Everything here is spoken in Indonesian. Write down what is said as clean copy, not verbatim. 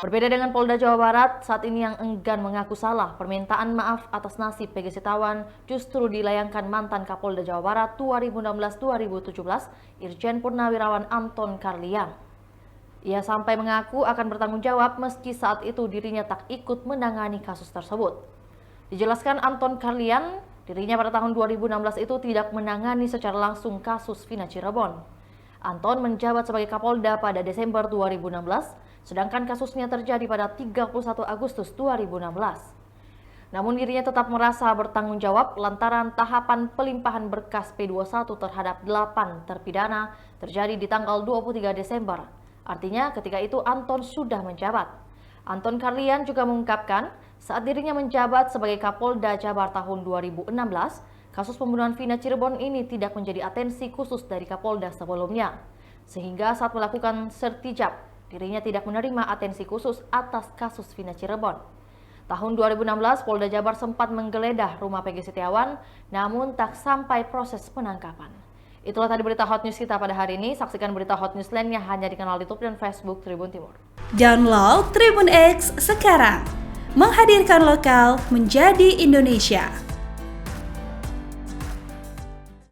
Berbeda dengan Polda Jawa Barat, saat ini yang enggan mengaku salah permintaan maaf atas nasib PG Setiawan justru dilayangkan mantan Kapolda Jawa Barat 2016-2017, Irjen Purnawirawan Anton Carlyan. Ia sampai mengaku akan bertanggung jawab meski saat itu dirinya tak ikut menangani kasus tersebut. Dijelaskan Anton Carlyan, dirinya pada tahun 2016 itu tidak menangani secara langsung kasus Vina Cirebon. Anton menjabat sebagai Kapolda pada Desember 2016, sedangkan kasusnya terjadi pada 31 Agustus 2016. Namun dirinya tetap merasa bertanggung jawab lantaran tahapan pelimpahan berkas P21 terhadap 8 terpidana terjadi di tanggal 23 Desember. Artinya ketika itu Anton sudah menjabat. Anton Carlyan juga mengungkapkan saat dirinya menjabat sebagai Kapolda Jabar tahun 2016, kasus pembunuhan Vina Cirebon ini tidak menjadi atensi khusus dari Kapolda sebelumnya. Sehingga saat melakukan sertijab, dirinya tidak menerima atensi khusus atas kasus Vina Cirebon. Tahun 2016, Polda Jabar sempat menggeledah rumah PG Setiawan, namun tak sampai proses penangkapan. Itulah tadi berita hot news kita pada hari ini. Saksikan berita hot news lainnya hanya di kanal YouTube dan Facebook Tribun Timur. Download Tribun X sekarang, menghadirkan lokal menjadi Indonesia.